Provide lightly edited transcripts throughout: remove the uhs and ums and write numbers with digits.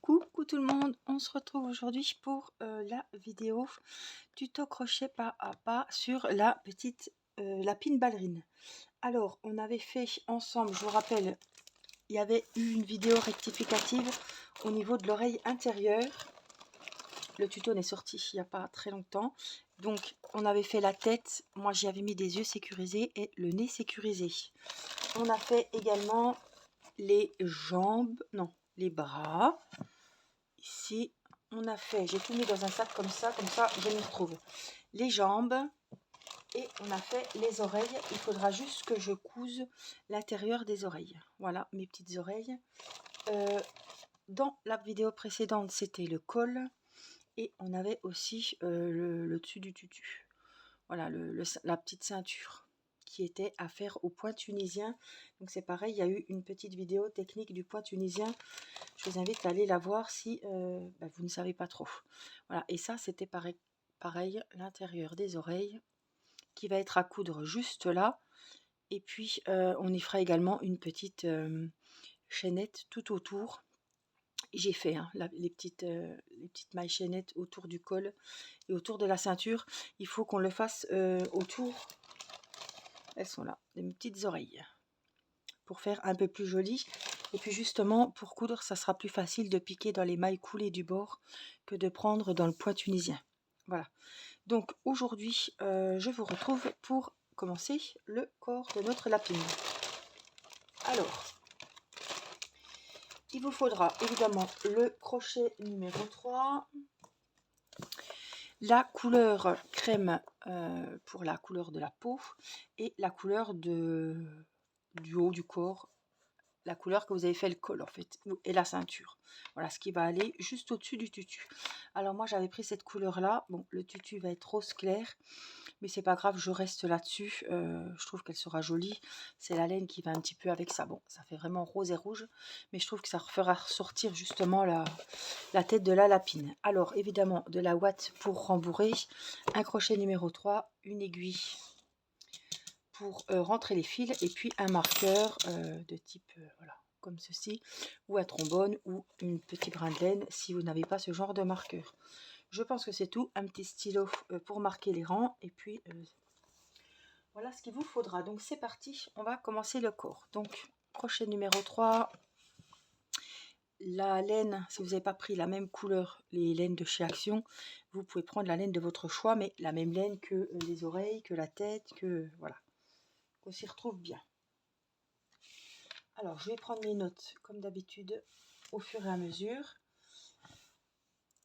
Coucou tout le monde, on se retrouve aujourd'hui pour la vidéo tuto crochet pas à pas sur la petite lapine ballerine. Alors on avait fait ensemble, je vous rappelle, il y avait eu une vidéo rectificative au niveau de l'oreille intérieure. Le tuto n'est sorti il n'y a pas très longtemps. Donc on avait fait la tête, moi j'y avais mis des yeux sécurisés et le nez sécurisé. On a fait également les jambes, non, les bras. Ici, on a fait, j'ai tout mis dans un sac comme ça je m'y retrouve. Les jambes et on a fait les oreilles. Il faudra juste que je couse l'intérieur des oreilles. Voilà mes petites oreilles. Dans la vidéo précédente, c'était le col et on avait aussi le dessus du tutu. Voilà la petite ceinture qui était à faire au point tunisien. Donc c'est pareil, il y a eu une petite vidéo technique du point tunisien. Je vous invite à aller la voir si vous ne savez pas trop. Voilà, et ça c'était pareil l'intérieur des oreilles qui va être à coudre juste là. Et puis on y fera également une petite chaînette tout autour. J'ai fait les petites mailles chaînettes autour du col et autour de la ceinture. Il faut qu'on le fasse autour. Elles sont là, des petites oreilles, pour faire un peu plus joli. Et puis justement, pour coudre, ça sera plus facile de piquer dans les mailles coulées du bord que de prendre dans le point tunisien. Voilà. Donc aujourd'hui, je vous retrouve pour commencer le corps de notre lapine. Alors, il vous faudra évidemment le crochet numéro 3, la couleur crème pour la couleur de la peau et la couleur du haut du corps, la couleur que vous avez fait le col en fait, et la ceinture. Voilà ce qui va aller juste au-dessus du tutu. Alors moi j'avais pris cette couleur là. Bon, le tutu va être rose clair, mais c'est pas grave, je reste là-dessus. Je trouve qu'elle sera jolie. C'est la laine qui va un petit peu avec ça. Bon, ça fait vraiment rose et rouge, mais je trouve que ça fera ressortir justement la tête de la lapine. Alors évidemment de la ouate pour rembourrer, un crochet numéro 3, une aiguille pour rentrer les fils et puis un marqueur de type voilà, comme ceci, ou un trombone ou une petite brin de laine si vous n'avez pas ce genre de marqueur. Je pense que c'est tout. Un petit stylo pour marquer les rangs et puis voilà ce qu'il vous faudra. Donc c'est parti, on va commencer le corps. Donc crochet numéro 3, la laine, si vous n'avez pas pris la même couleur, les laines de chez Action, vous pouvez prendre la laine de votre choix, mais la même laine que les oreilles, que la tête, que voilà, qu'on s'y retrouve bien. Alors, je vais prendre mes notes comme d'habitude au fur et à mesure.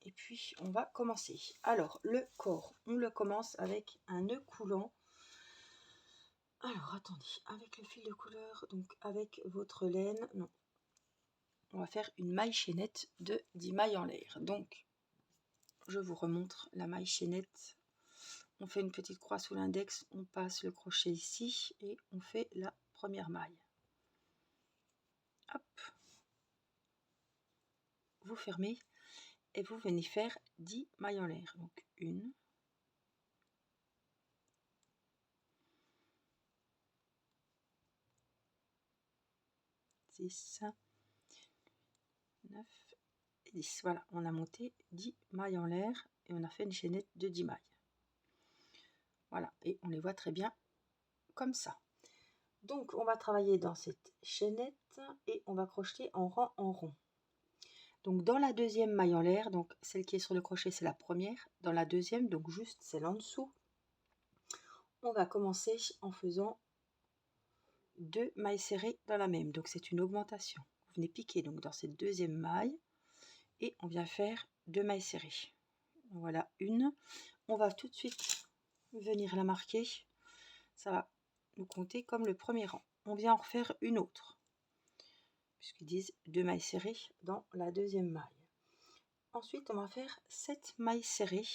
Et puis, on va commencer. Alors, le corps, on le commence avec un nœud coulant. Alors, attendez, avec le fil de couleur, donc avec votre laine, non. On va faire une maille chaînette de 10 mailles en l'air. Donc, je vous remontre la maille chaînette. On fait une petite croix sous l'index, on passe le crochet ici et on fait la première maille. Hop. Vous fermez et vous venez faire 10 mailles en l'air. Donc 1, 6, 9 et 10. Voilà, on a monté 10 mailles en l'air et on a fait une chaînette de 10 mailles. Voilà, et on les voit très bien comme ça. Donc on va travailler dans cette chaînette et on va crocheter en rang en rond. Donc dans la deuxième maille en l'air, donc celle qui est sur le crochet c'est la première, dans la deuxième, donc juste celle en dessous, on va commencer en faisant 2 mailles serrées dans la même, donc c'est une augmentation. Vous venez piquer donc dans cette deuxième maille et on vient faire 2 mailles serrées. Voilà une. On va tout de suite venir la marquer. Ça va nous compter comme le premier rang. On vient en refaire une autre, puisqu'ils disent 2 mailles serrées dans la deuxième maille. Ensuite, on va faire 7 mailles serrées.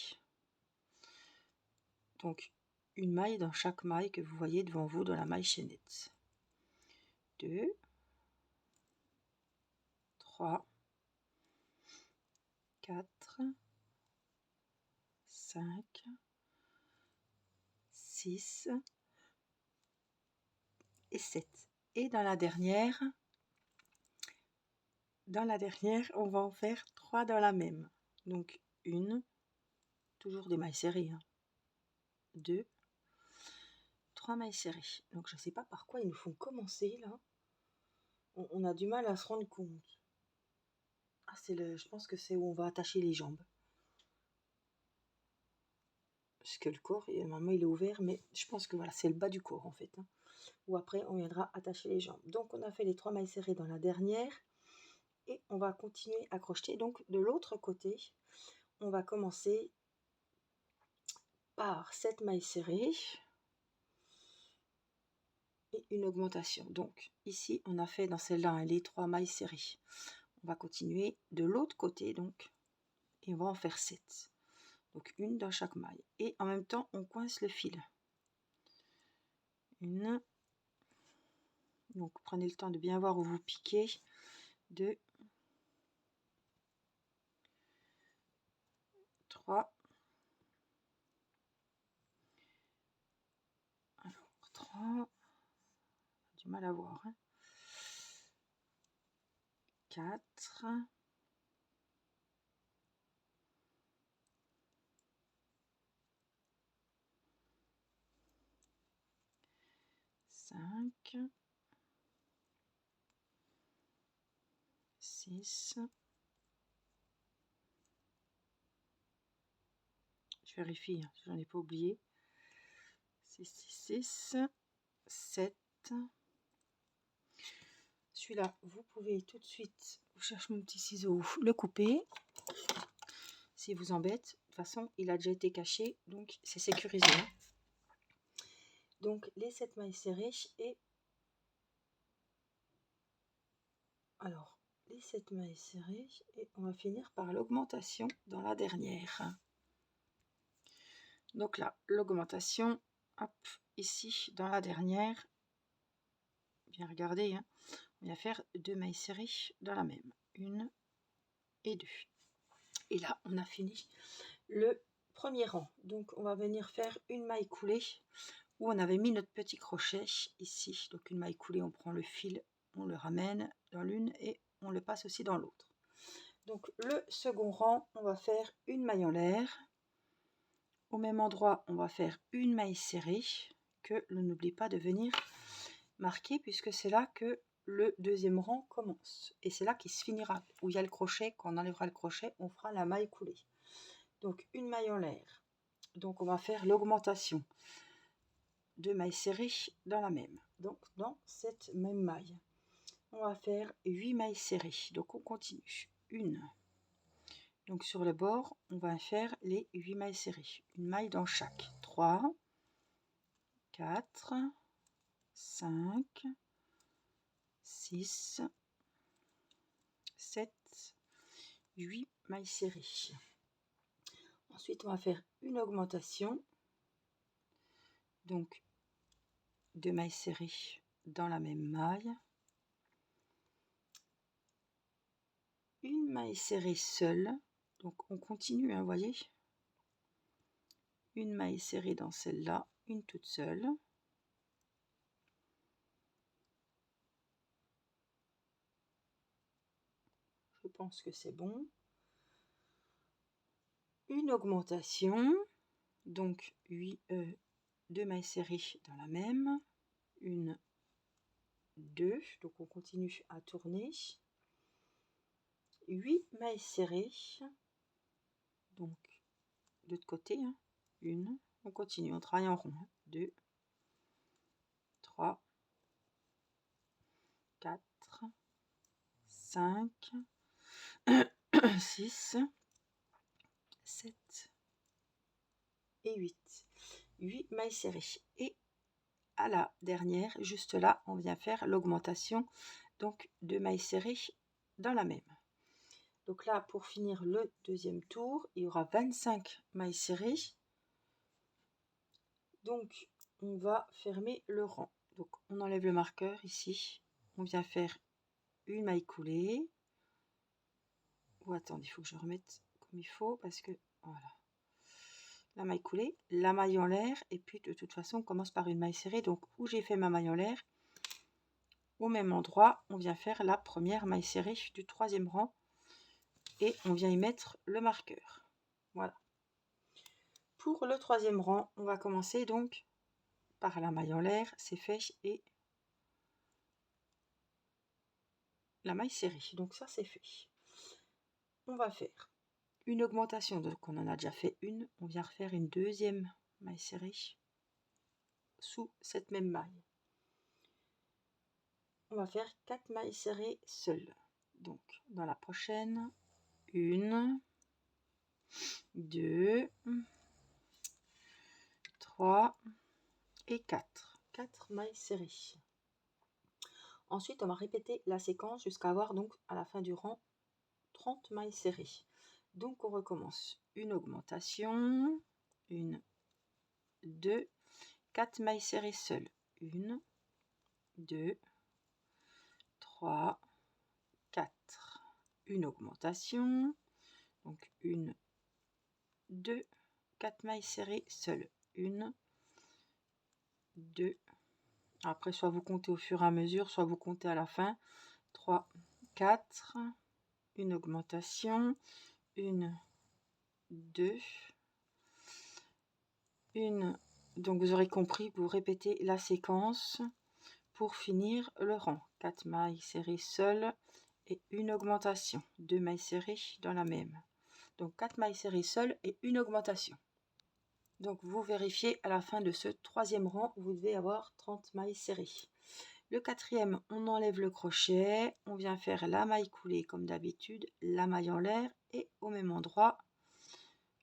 Donc, une maille dans chaque maille que vous voyez devant vous dans la maille chaînette. 2, 3, 4, 5, 6 et 7. Et dans la dernière, dans la dernière, on va en faire 3 dans la même. Donc une, toujours des mailles serrées, hein. 2, 3 mailles serrées. Donc je ne sais pas par quoi ils nous font commencer là. On a du mal à se rendre compte. Ah, je pense que c'est où on va attacher les jambes. Parce que le corps, normalement il est ouvert, mais je pense que voilà, c'est le bas du corps en fait, hein. Ou après on viendra attacher les jambes. Donc on a fait les 3 mailles serrées dans la dernière. Et on va continuer à crocheter. Donc de l'autre côté, on va commencer par 7 mailles serrées et une augmentation. Donc ici on a fait dans celle-là les 3 mailles serrées. On va continuer de l'autre côté donc et on va en faire 7. Donc une dans chaque maille. Et en même temps on coince le fil. Une. Donc prenez le temps de bien voir où vous piquez. 2, 3. Alors 3. Du mal à voir, hein. 4. 5, 6, je vérifie, hein, j'en ai pas oublié, 6, 7. Celui-là, vous pouvez tout de suite, je cherche mon petit ciseau, le couper, s'il vous embête. De toute façon, il a déjà été caché, donc c'est sécurisé, hein. Donc les 7 mailles serrées et alors les 7 mailles serrées et on va finir par l'augmentation dans la dernière. Donc là, l'augmentation, hop, ici dans la dernière, bien regardez, hein, on va faire 2 mailles serrées dans la même, 1 et 2. Et là, on a fini le premier rang. Donc on va venir faire une maille coulée où on avait mis notre petit crochet ici. Donc une maille coulée, on prend le fil, on le ramène dans l'une et on le passe aussi dans l'autre. Donc le second rang, on va faire une maille en l'air. Au même endroit, on va faire une maille serrée que l'on n'oublie pas de venir marquer puisque c'est là que le deuxième rang commence. Et c'est là qu'il se finira. Où il y a le crochet, quand on enlèvera le crochet, on fera la maille coulée. Donc une maille en l'air. Donc on va faire l'augmentation. 2 mailles serrées dans la même. Donc dans cette même maille, on va faire 8 mailles serrées. Donc on continue. Une. Donc sur le bord, on va faire les 8 mailles serrées. Une maille dans chaque. 3, 4, 5, 6, 7, 8 mailles serrées. Ensuite, on va faire une augmentation. Donc 2 mailles serrées dans la même maille. Une maille serrée seule. Donc on continue, hein, voyez. Une maille serrée dans celle-là, une toute seule. Je pense que c'est bon. Une augmentation. Donc 2 mailles serrées dans la même. Une, 2. Donc on continue à tourner. 8 mailles serrées. Donc de l'autre côté, hein. Une. On continue, on travaille en rond. 2, 3, 4, 5, 6, 7 et 8. 8 mailles serrées. Et à la dernière, juste là, on vient faire l'augmentation. Donc 2 mailles serrées dans la même. Donc là, pour finir le deuxième tour, il y aura 25 mailles serrées. Donc on va fermer le rang. Donc on enlève le marqueur ici. On vient faire une maille coulée. Ou attendez, il faut que je remette comme il faut parce que voilà. La maille coulée, la maille en l'air et puis de toute façon on commence par une maille serrée. Donc où j'ai fait ma maille en l'air, au même endroit, on vient faire la première maille serrée du troisième rang et on vient y mettre le marqueur. Voilà. Pour le troisième rang, on va commencer donc par la maille en l'air, c'est fait, et la maille serrée. Donc ça, c'est fait. On va faire une augmentation, donc on en a déjà fait une, on vient refaire une deuxième maille serrée sous cette même maille. On va faire 4 mailles serrées seules. Donc dans la prochaine, 1, 2, 3 et 4. 4 mailles serrées. Ensuite, on va répéter la séquence jusqu'à avoir donc à la fin du rang 30 mailles serrées. Donc on recommence une augmentation, 1, 2, 4 mailles serrées seules, 1, 2, 3, 4, une augmentation, donc 1, 2, 4 mailles serrées seules, 1, 2, après soit vous comptez au fur et à mesure, soit vous comptez à la fin, 3, 4, une augmentation, 1, 2, une, donc vous aurez compris, vous répétez la séquence pour finir le rang. 4 mailles serrées seules et une augmentation, 2 mailles serrées dans la même. Donc 4 mailles serrées seules et une augmentation. Donc vous vérifiez à la fin de ce troisième rang, vous devez avoir 30 mailles serrées. Le quatrième, on enlève le crochet, on vient faire la maille coulée comme d'habitude, la maille en l'air et au même endroit,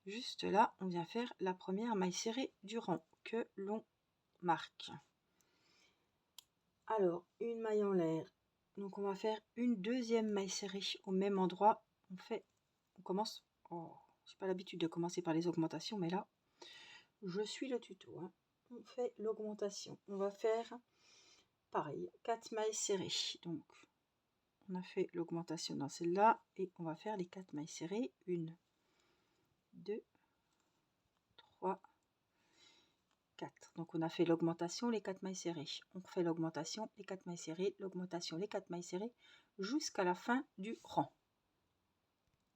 juste là, on vient faire la première maille serrée du rang que l'on marque. Alors, une maille en l'air, donc on va faire une deuxième maille serrée au même endroit. On commence, j'ai pas l'habitude de commencer par les augmentations, mais là, je suis le tuto. Hein. On fait l'augmentation. On va faire pareil, 4 mailles serrées. Donc, on a fait l'augmentation dans celle-là et on va faire les 4 mailles serrées. 1, 2, 3, 4. Donc, on a fait l'augmentation, les 4 mailles serrées. On fait l'augmentation, les 4 mailles serrées, l'augmentation, les 4 mailles serrées jusqu'à la fin du rang.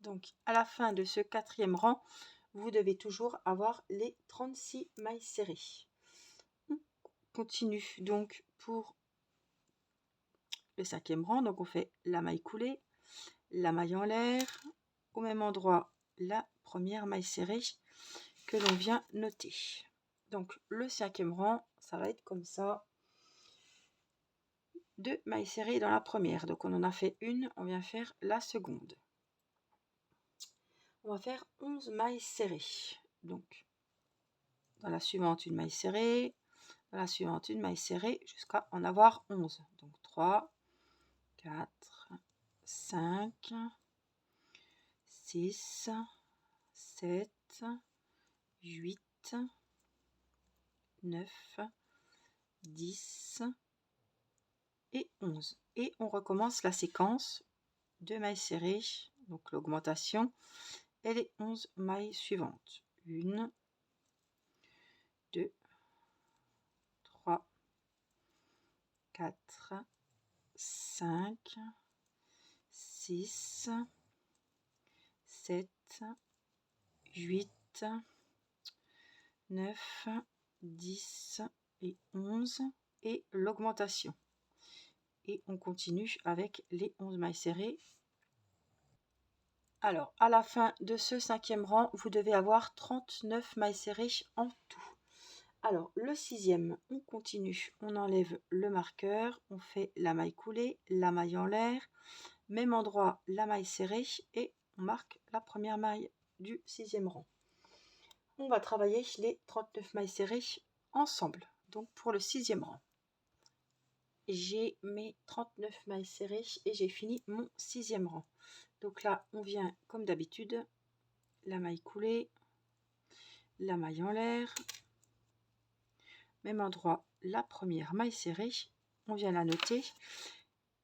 Donc, à la fin de ce quatrième rang, vous devez toujours avoir les 36 mailles serrées. On continue donc pour le cinquième rang. Donc, on fait la maille coulée, la maille en l'air, au même endroit, la première maille serrée que l'on vient noter. Donc, le cinquième rang, ça va être comme ça. 2 mailles serrées dans la première. Donc, on en a fait une, on vient faire la seconde. On va faire 11 mailles serrées. Donc, dans la suivante, une maille serrée. Dans la suivante, une maille serrée jusqu'à en avoir 11. Donc, 3, 4, 5, 6, 7, 8, 9, 10 et 11. Et on recommence la séquence de mailles serrées, donc l'augmentation, et les 11 mailles suivantes. 1, 2, 3, 4, 5, 6, 7, 8, 9, 10 et 11 et l'augmentation. Et on continue avec les 11 mailles serrées. Alors, à la fin de ce cinquième rang, vous devez avoir 39 mailles serrées en tout. Alors, le sixième, on continue, on enlève le marqueur, on fait la maille coulée, la maille en l'air, même endroit, la maille serrée et on marque la première maille du sixième rang. On va travailler les 39 mailles serrées ensemble, donc pour le sixième rang. J'ai mes 39 mailles serrées et j'ai fini mon sixième rang. Donc là, on vient comme d'habitude, la maille coulée, la maille en l'air, même endroit, la première maille serrée, on vient la noter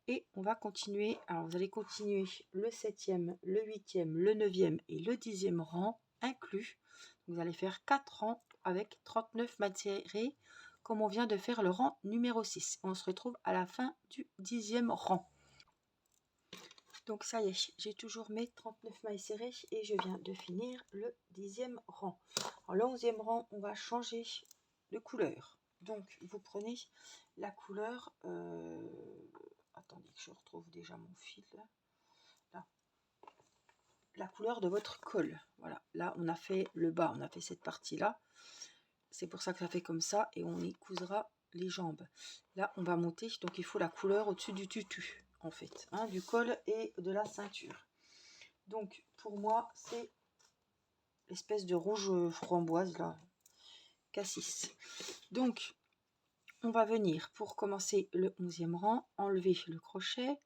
et on va continuer. Alors vous allez continuer le 7e, le 8e, le 9e et le 10e rang inclus. Vous allez faire 4 rangs avec 39 mailles serrées comme on vient de faire le rang numéro 6. On se retrouve à la fin du 10e rang. Donc ça y est, j'ai toujours mes 39 mailles serrées et je viens de finir le 10e rang. Alors le 11e rang, on va changer de couleur. Donc vous prenez la couleur, attendez que je retrouve déjà mon fil là. La couleur de votre col. Voilà, là on a fait le bas, on a fait cette partie là. C'est pour ça que ça fait comme ça et on y cousera les jambes. Là on va monter, donc il faut la couleur au-dessus du tutu en fait, hein, du col et de la ceinture. Donc pour moi c'est l'espèce de rouge framboise là, cassis. Donc on va venir pour commencer le 11e rang, enlever le crochet.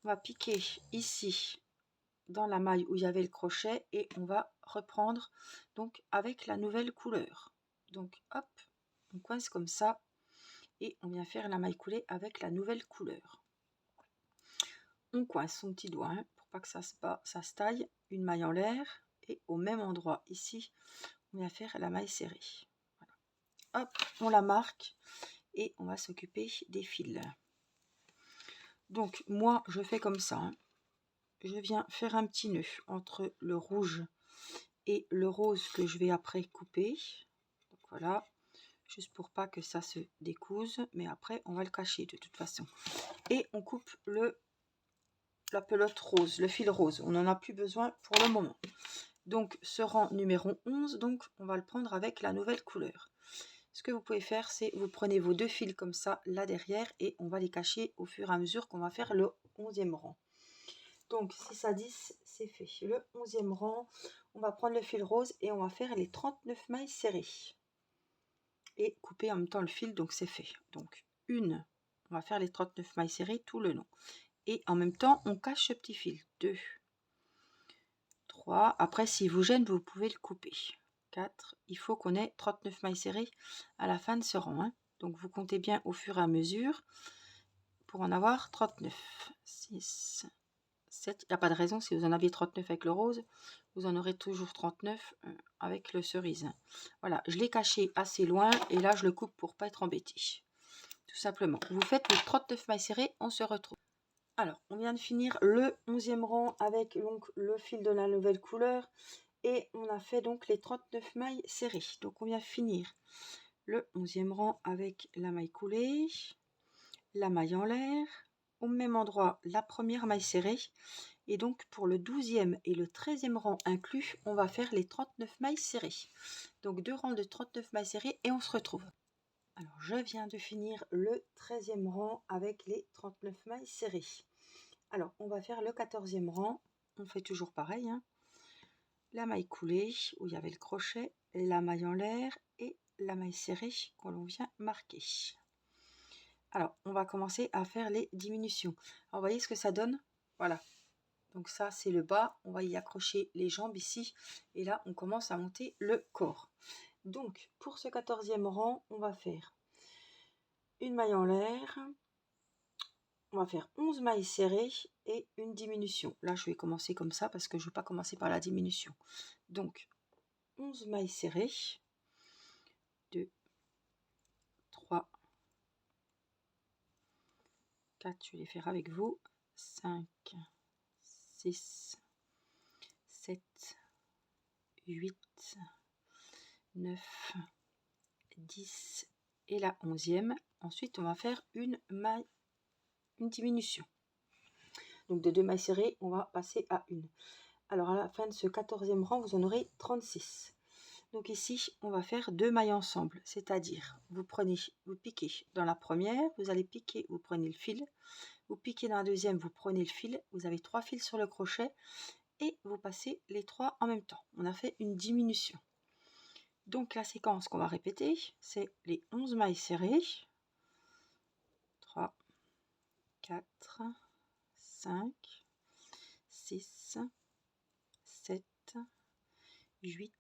On va piquer ici dans la maille où il y avait le crochet et on va reprendre donc avec la nouvelle couleur. Donc hop, on coince comme ça et on vient faire la maille coulée avec la nouvelle couleur. On coince son petit doigt hein, pour pas que ça se taille, une maille en l'air et au même endroit ici on vient faire la maille serrée. Voilà. Hop, on la marque et on va s'occuper des fils. Donc moi je fais comme ça hein. Je viens faire un petit nœud entre le rouge et le rose que je vais après couper. Donc voilà, juste pour pas que ça se découse, mais après on va le cacher de toute façon. Et on coupe la pelote rose, le fil rose, on n'en a plus besoin pour le moment. Donc ce rang numéro 11, donc on va le prendre avec la nouvelle couleur. Ce que vous pouvez faire, c'est vous prenez vos deux fils comme ça là derrière et on va les cacher au fur et à mesure qu'on va faire le 11e rang. Donc 6 à 10, c'est fait. Le 11e rang, on va prendre le fil rose et on va faire les 39 mailles serrées. Et couper en même temps le fil, donc c'est fait. Donc on va faire les 39 mailles serrées tout le long. Et en même temps, on cache ce petit fil. 2, 3. Après, s'il vous gêne, vous pouvez le couper. 4. Il faut qu'on ait 39 mailles serrées à la fin de ce rang. Hein. Donc vous comptez bien au fur et à mesure pour en avoir 39. 6. 7, il n'y a pas de raison, si vous en aviez 39 avec le rose, vous en aurez toujours 39 avec le cerise. Voilà, je l'ai caché assez loin et là je le coupe pour pas être embêté. Tout simplement. Vous faites les 39 mailles serrées, on se retrouve. Alors, on vient de finir le 11e rang avec donc le fil de la nouvelle couleur et on a fait donc les 39 mailles serrées. Donc on vient finir le 11e rang avec la maille coulée, la maille en l'air, au même endroit la première maille serrée et donc pour le 12e et le 13e rang inclus on va faire les 39 mailles serrées, donc 2 rangs de 39 mailles serrées et on se retrouve. Alors je viens de finir le 13e rang avec les 39 mailles serrées. Alors on va faire le 14e rang, on fait toujours pareil hein. La maille coulée où il y avait le crochet, la maille en l'air et la maille serrée qu'on vient marquer. Alors, on va commencer à faire les diminutions. Alors, vous voyez ce que ça donne? Voilà. Donc ça, c'est le bas. On va y accrocher les jambes ici. Et là, on commence à monter le corps. Donc, pour ce 14e rang, on va faire une maille en l'air. On va faire 11 mailles serrées et une diminution. Là, je vais commencer comme ça parce que je ne vais pas commencer par la diminution. Donc, 11 mailles serrées. 2, 3, 4, je vais les faire avec vous. 5, 6, 7, 8, 9, 10 et la 11e. Ensuite, on va faire une diminution. Donc de 2 mailles serrées, on va passer à une. Alors à la fin de ce 14e rang, vous en aurez 36. Donc ici, on va faire 2 mailles ensemble, c'est-à-dire vous piquez dans la première, vous allez piquer, vous prenez le fil, vous piquez dans la deuxième, vous prenez le fil, vous avez 3 fils sur le crochet et vous passez les 3 en même temps. On a fait une diminution. Donc la séquence qu'on va répéter, c'est les 11 mailles serrées. 3, 4, 5, 6, 7, 8,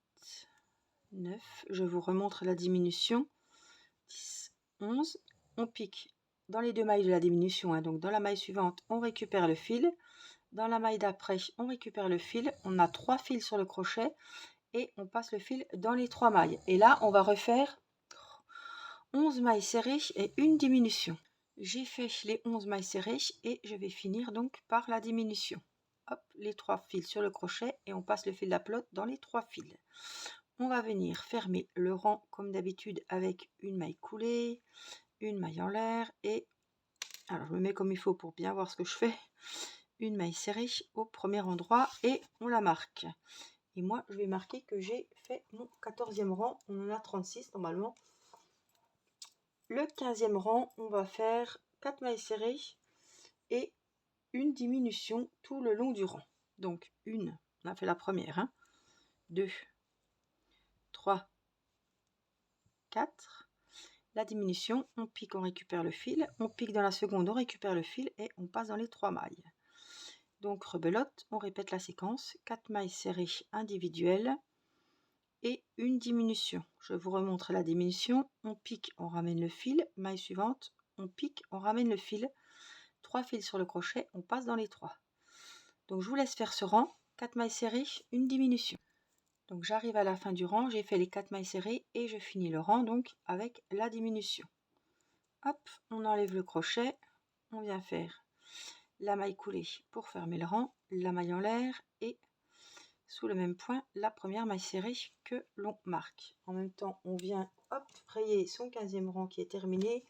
9. Je vous remontre la diminution. 10, 11. On pique dans les 2 mailles de la diminution. Hein, donc dans la maille suivante, on récupère le fil. Dans la maille d'après, on récupère le fil. On a 3 fils sur le crochet. Et on passe le fil dans les 3 mailles. Et là, on va refaire 11 mailles serrées et une diminution. J'ai fait les 11 mailles serrées et je vais finir donc par la diminution. Hop, les 3 fils sur le crochet et on passe le fil d'appelote dans les 3 fils. On va venir fermer le rang comme d'habitude avec une maille coulée, une maille en l'air et, alors je me mets comme il faut pour bien voir ce que je fais, une maille serrée au premier endroit et on la marque. Et moi je vais marquer que j'ai fait mon 14e rang, on en a 36 normalement. Le 15e rang, on va faire 4 mailles serrées et une diminution tout le long du rang. Donc une, on a fait la première, 2, 3, 4. La diminution, on pique, on récupère le fil, on pique dans la seconde, on récupère le fil et on passe dans les 3 mailles. Donc rebelote, on répète la séquence, 4 mailles serrées individuelles et une diminution. Je vous remontre la diminution, on pique, on ramène le fil, maille suivante, on pique, on ramène le fil, 3 fils sur le crochet, on passe dans les 3. Donc je vous laisse faire ce rang, 4 mailles serrées, une diminution. Donc j'arrive à la fin du rang, j'ai fait les 4 mailles serrées et je finis le rang donc avec la diminution. Hop, on enlève le crochet, on vient faire la maille coulée pour fermer le rang, la maille en l'air et sous le même point la première maille serrée que l'on marque. En même temps on vient hop rayer son 15e rang qui est terminé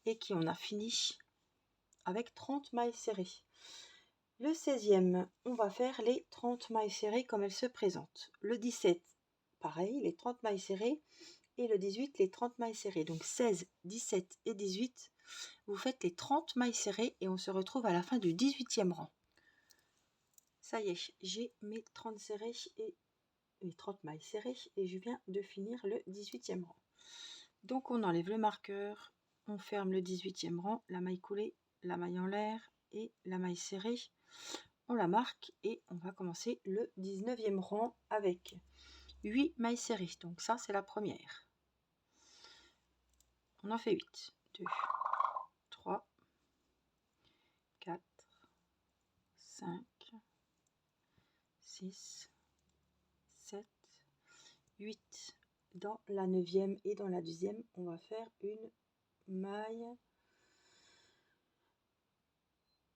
et qui on a fini avec 30 mailles serrées. Le 16e, on va faire les 30 mailles serrées comme elles se présentent. Le 17, pareil, les 30 mailles serrées. Et le 18, les 30 mailles serrées. Donc 16, 17 et 18, vous faites les 30 mailles serrées et on se retrouve à la fin du 18e rang. Ça y est, j'ai mes 30 serrées et mes 30 mailles serrées et je viens de finir le 18e rang. Donc on enlève le marqueur, on ferme le 18e rang, la maille coulée, la maille en l'air et la maille serrée. On la marque et on va commencer le 19e rang avec 8 mailles serrées. Donc ça c'est la première. On en fait 8. 2, 3, 4, 5, 6, 7, 8. Dans la 9e et dans la 10e, on va faire une maille,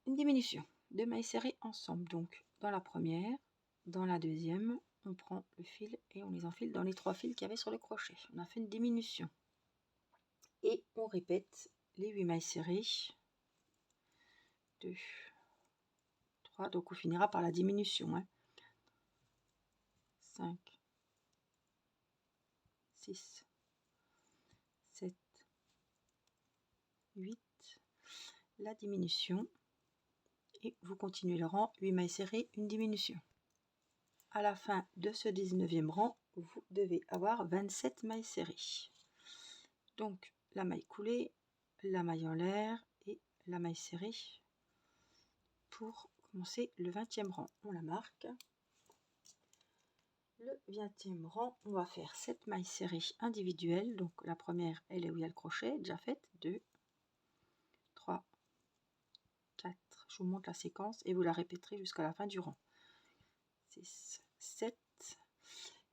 une diminution. 2 mailles serrées ensemble. Donc dans la première, dans la deuxième, on prend le fil et on les enfile dans les 3 fils qu'il y avait sur le crochet. On a fait une diminution. Et on répète les 8 mailles serrées. 2, 3, donc on finira par la diminution. 5, 6, 7, 8, la diminution. Et vous continuez le rang, 8 mailles serrées, une diminution. À la fin de ce 19e rang, vous devez avoir 27 mailles serrées. Donc la maille coulée, la maille en l'air et la maille serrée pour commencer le 20e rang. On la marque. Le 20e rang, on va faire 7 mailles serrées individuelles. Donc la première, elle est où il y a le crochet, déjà faite. 2, 3, 4. Je vous montre la séquence et vous la répéterez jusqu'à la fin du rang. 6, 7.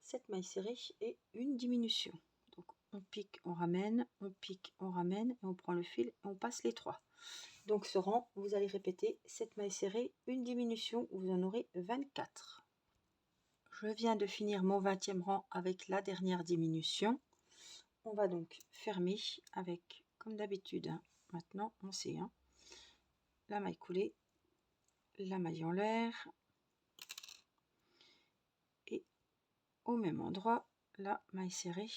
7 mailles serrées et une diminution. Donc on pique, on ramène, on pique, on ramène et on prend le fil et on passe les 3. Donc ce rang, vous allez répéter 7 mailles serrées, une diminution, vous en aurez 24. Je viens de finir mon 20e rang avec la dernière diminution. On va donc fermer avec, comme d'habitude, maintenant on sait, la maille coulée, la maille en l'air et au même endroit la maille serrée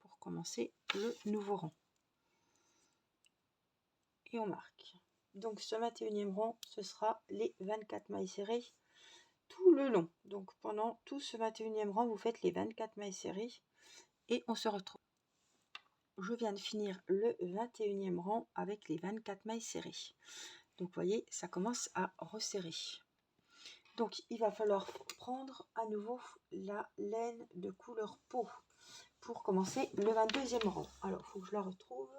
pour commencer le nouveau rang. Et on marque. Donc ce 21e rang, ce sera les 24 mailles serrées tout le long. Donc pendant tout ce 21e rang, vous faites les 24 mailles serrées et on se retrouve. Je viens de finir le 21e rang avec les 24 mailles serrées. Donc vous voyez, ça commence à resserrer. Donc il va falloir prendre à nouveau la laine de couleur peau pour commencer le 22e rang. Alors il faut que je la retrouve.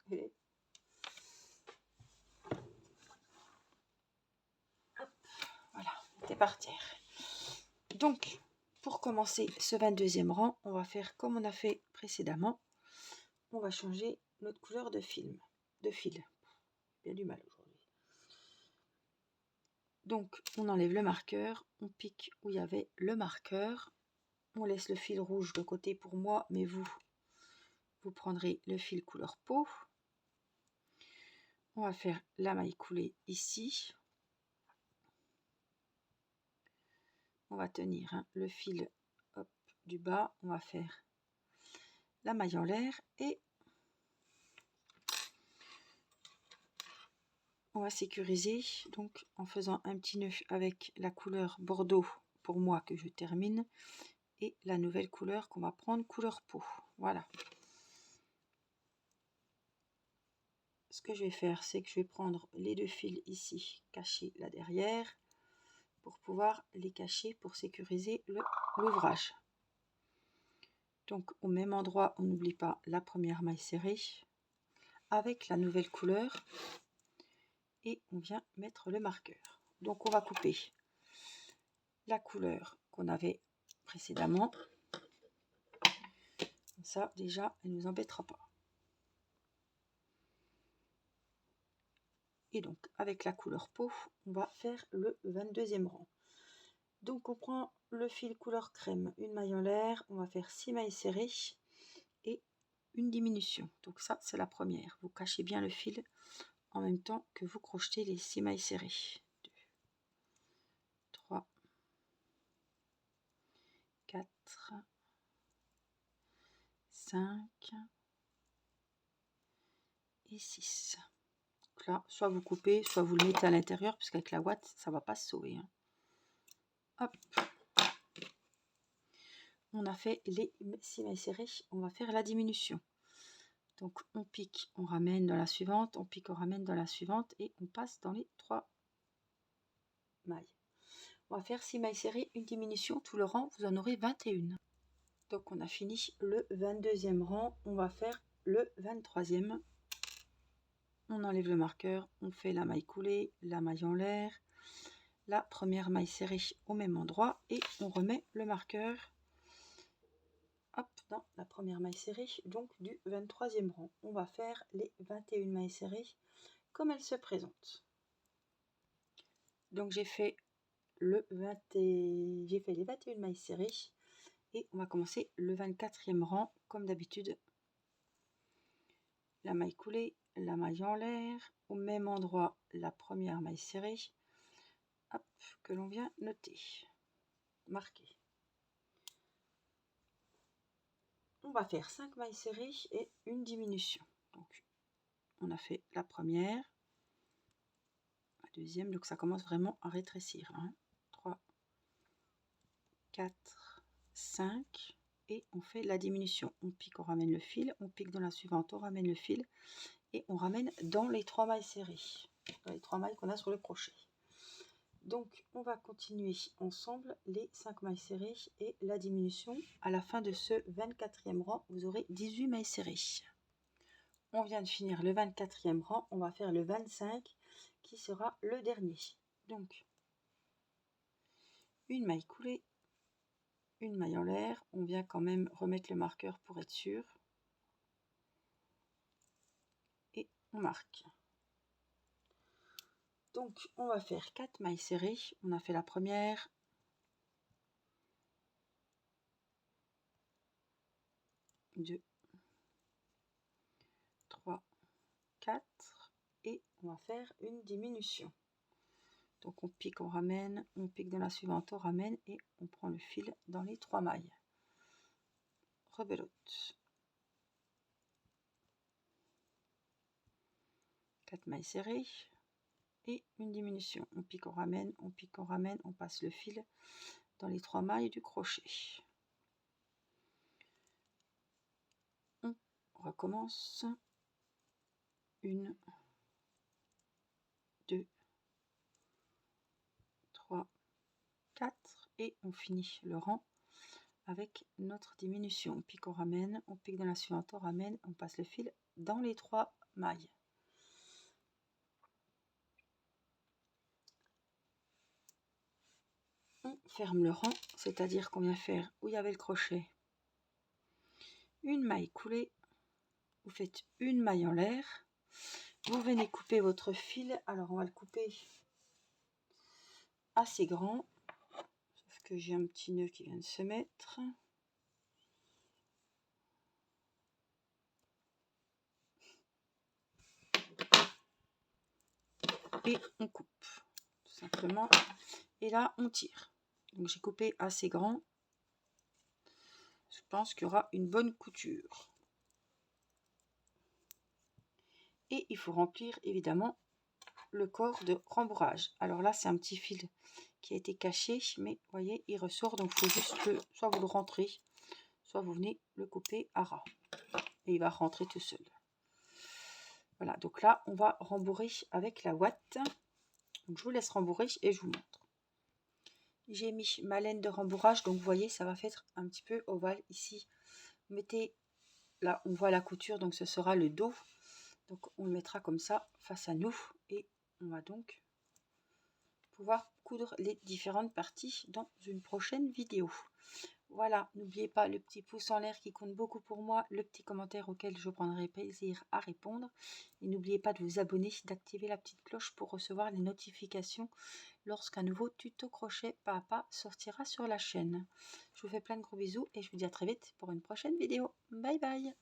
Et hop, voilà, c'est parti. Donc pour commencer ce 22e rang, on va faire comme on a fait précédemment. on va changer notre couleur de fil. Bien du mal aujourd'hui. Donc on enlève le marqueur, on pique où il y avait le marqueur, on laisse le fil rouge de côté pour moi, mais vous prendrez le fil couleur peau. On va faire la maille coulée ici. On va tenir le fil hop, du bas, on va faire la maille en l'air et on va sécuriser donc en faisant un petit nœud avec la couleur bordeaux pour moi que je termine et la nouvelle couleur qu'on va prendre couleur peau. Voilà. Ce que je vais faire, c'est que je vais prendre les deux fils ici, cacher là derrière pour pouvoir les cacher pour sécuriser l'ouvrage. Donc au même endroit, on n'oublie pas la première maille serrée avec la nouvelle couleur et on vient mettre le marqueur. Donc on va couper la couleur qu'on avait précédemment. Ça déjà, elle ne nous embêtera pas. Et donc avec la couleur peau, on va faire le 22e rang. Donc on prend le fil couleur crème, une maille en l'air, on va faire 6 mailles serrées et une diminution. Donc ça c'est la première. Vous cachez bien le fil en même temps que vous crochetez les 6 mailles serrées. 2, 3, 4, 5 et 6. Donc là, soit vous coupez, soit vous le mettez à l'intérieur, puisqu'avec la ouate, ça va pas se sauver. Hop. On a fait les 6 mailles serrées, on va faire la diminution. Donc on pique, on ramène dans la suivante, on pique, on ramène dans la suivante et on passe dans les 3 mailles. On va faire 6 mailles serrées, une diminution, tout le rang, vous en aurez 21. Donc on a fini le 22e rang, on va faire le 23e. On enlève le marqueur, on fait la maille coulée, la maille en l'air, la première maille serrée au même endroit et on remet le marqueur hop, dans la première maille serrée donc du 23e rang. On va faire les 21 mailles serrées comme elles se présentent. Donc j'ai fait les 21 mailles serrées et on va commencer le 24e rang comme d'habitude. La maille coulée, la maille en l'air, au même endroit la première maille serrée hop, que l'on vient noter, marquer. On va faire 5 mailles serrées et une diminution. Donc on a fait la première, la deuxième, donc ça commence vraiment à rétrécir. 3, 4, 5 et on fait la diminution. On pique, on ramène le fil, on pique dans la suivante, on ramène le fil et on ramène dans les 3 mailles serrées, dans les 3 mailles qu'on a sur le crochet. Donc on va continuer ensemble les 5 mailles serrées et la diminution. À la fin de ce 24e rang, vous aurez 18 mailles serrées. On vient de finir le 24e rang, on va faire le 25 qui sera le dernier. Donc une maille coulée, une maille en l'air, on vient quand même remettre le marqueur pour être sûr et on marque. Donc on va faire 4 mailles serrées, on a fait la première, 2, 3, 4 et on va faire une diminution. Donc on pique, on ramène, on pique dans la suivante, on ramène et on prend le fil dans les 3 mailles. Rebelote. 4 mailles serrées et une diminution. On pique, on ramène, on pique, on ramène, on passe le fil dans les 3 mailles du crochet. On recommence. 1, 2, 3, 4 et on finit le rang avec notre diminution. On pique, on ramène, on pique dans la suivante, on ramène, on passe le fil dans les 3 mailles. On ferme le rang, c'est-à-dire qu'on vient faire où il y avait le crochet une maille coulée, vous faites une maille en l'air, vous venez couper votre fil. Alors on va le couper assez grand, sauf que j'ai un petit nœud qui vient de se mettre. Et on coupe tout simplement, et là on tire. Donc j'ai coupé assez grand, je pense qu'il y aura une bonne couture. Et il faut remplir évidemment le corps de rembourrage. Alors là c'est un petit fil qui a été caché, mais vous voyez il ressort, donc il faut juste que soit vous le rentrez, soit vous venez le couper à ras et il va rentrer tout seul. Voilà, donc là on va rembourrer avec la ouate. Donc je vous laisse rembourrer et je vous montre. J'ai mis ma laine de rembourrage, donc vous voyez ça va faire un petit peu ovale ici. Vous mettez là, on voit la couture, donc ce sera le dos, donc on le mettra comme ça face à nous et on va donc pouvoir coudre les différentes parties dans une prochaine vidéo. Voilà, n'oubliez pas le petit pouce en l'air qui compte beaucoup pour moi, le petit commentaire auquel je prendrai plaisir à répondre, et n'oubliez pas de vous abonner, d'activer la petite cloche pour recevoir les notifications lorsqu'un nouveau tuto crochet pas à pas sortira sur la chaîne. Je vous fais plein de gros bisous et je vous dis à très vite pour une prochaine vidéo. Bye bye.